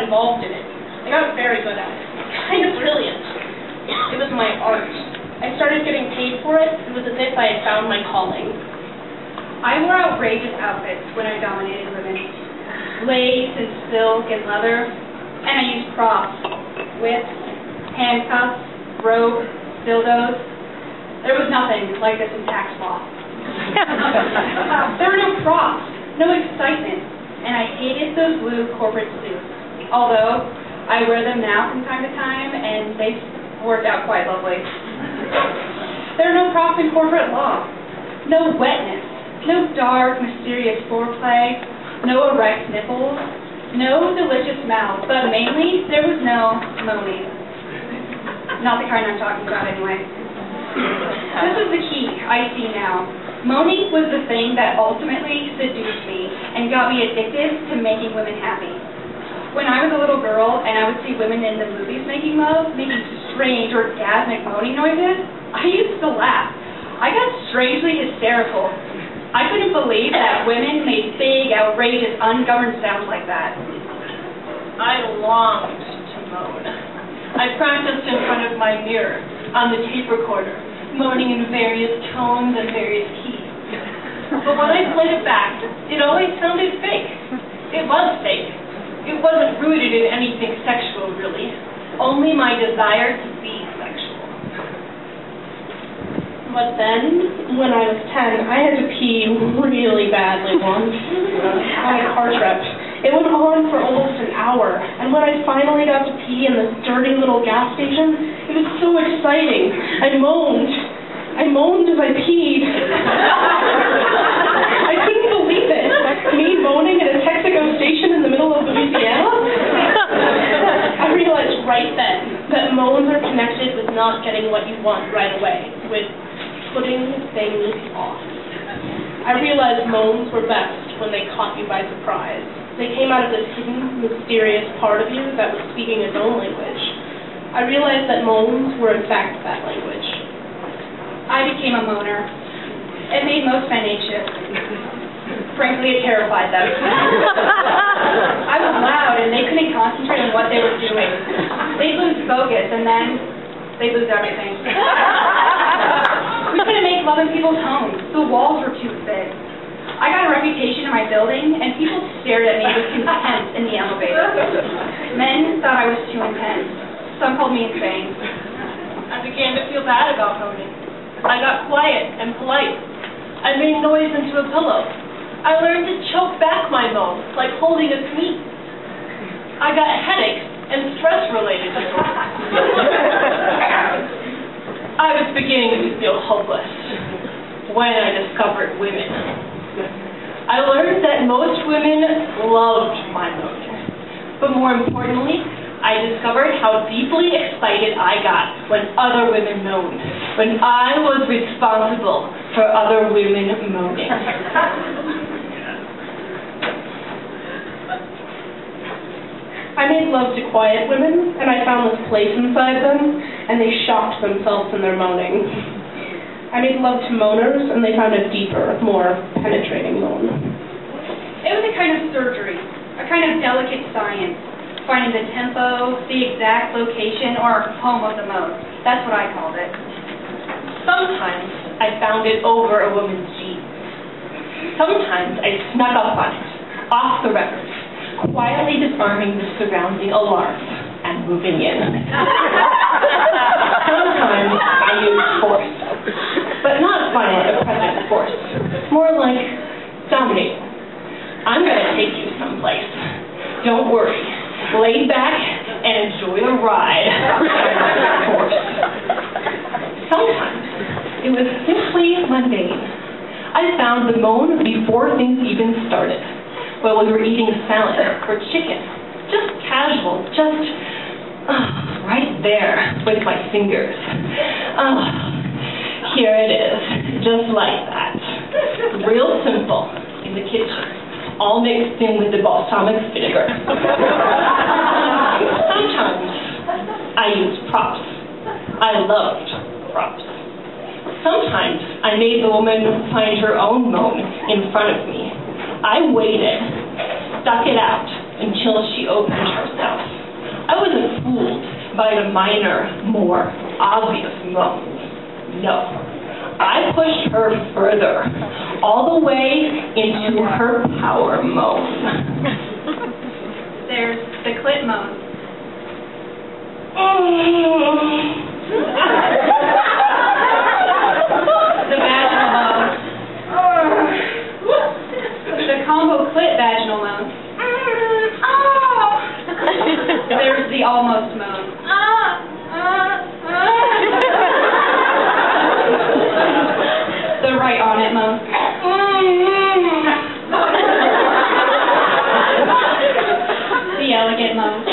got involved in it. I got very good at it. Kind of brilliant. It was my art. I started getting paid for it. It was as if I had found my calling. I wore outrageous outfits when I dominated women. Lace and silk and leather. And I used props. Whips, handcuffs, rope, dildos. There was nothing like this in tax law. There were no props, no excitement, and I hated those blue corporate suits. Although, I wear them now from time to time, and they've worked out quite lovely. There are no props in corporate law. No wetness, no dark, mysterious foreplay, no erect nipples, no delicious mouth, but mainly, there was no moaning. Not the kind I'm talking about anyway. This is the key I see now. Moaning was the thing that ultimately seduced me and got me addicted to making women happy. When I was a little girl and I would see women in the movies making love, making strange, orgasmic moaning noises, I used to laugh. I got strangely hysterical. I couldn't believe that women made big, outrageous, ungoverned sounds like that. I longed to moan. I practiced in front of my mirror on the tape recorder, moaning in various tones and various keys. But when I played it back, it always sounded fake. It was fake. It wasn't rooted in anything sexual, really. Only my desire to be sexual. But then, when I was 10, I had to pee really badly once on a car trip. It went on for almost an hour, and when I finally got to pee in this dirty little gas station, it was so exciting. I moaned as I peed. I couldn't believe it. Me moaning at a Texaco station in the middle of Louisiana? I realized right then that moans are connected with not getting what you want right away, with putting things off. I realized moans were best when they caught you by surprise. They came out of this hidden, mysterious part of you that was speaking its own language. I realized that moans were in fact that language. I became a moaner. It made most men anxious. Frankly, it terrified them. I was loud and they couldn't concentrate on what they were doing. They'd lose focus and then they'd lose everything. We couldn't make love in people's homes. The walls were too thick. I got a reputation in my building, and people stared at me with contempt in the elevator. Men thought I was too intense. Some called me insane. I began to feel bad about moaning. I got quiet and polite. I made noise into a pillow. I learned to choke back my moans, like holding a sneeze. I got headaches and stress-related disorders. I was beginning to feel hopeless when I discovered women. I learned that most women loved my moaning. But more importantly, I discovered how deeply excited I got when other women moaned, when I was responsible for other women moaning. I made love to quiet women, and I found this place inside them, and they shocked themselves in their moaning. I made love to moaners, and they found a deeper, more penetrating moan. It was a kind of surgery, a kind of delicate science, finding the tempo, the exact location, or home of the moan. That's what I called it. Sometimes I found it over a woman's jeans. Sometimes I snuck up on it, off the record, quietly disarming the surrounding alarms and moving in. Sometimes I used force, but not violent, oppressive force. More like dominating. I'm going to take you someplace. Don't worry. Lay back and enjoy the ride. Force. Sometimes it was simply mundane. I found the moan before things even started. While we were eating salad or chicken. Just casual, just right there with my fingers. Here it is, just like that. Real simple in the kitchen. All mixed in with the balsamic vinegar. Sometimes I used props. I loved props. Sometimes I made the woman find her own moan in front of me. I waited, stuck it out until she opened herself. I wasn't fooled by the minor, more obvious moans. No. I pushed her further, all the way into her power moan. There's the clit moan. The vaginal moan. The combo clit vaginal moan. There's the almost moan. The right on it moan. The elegant moan.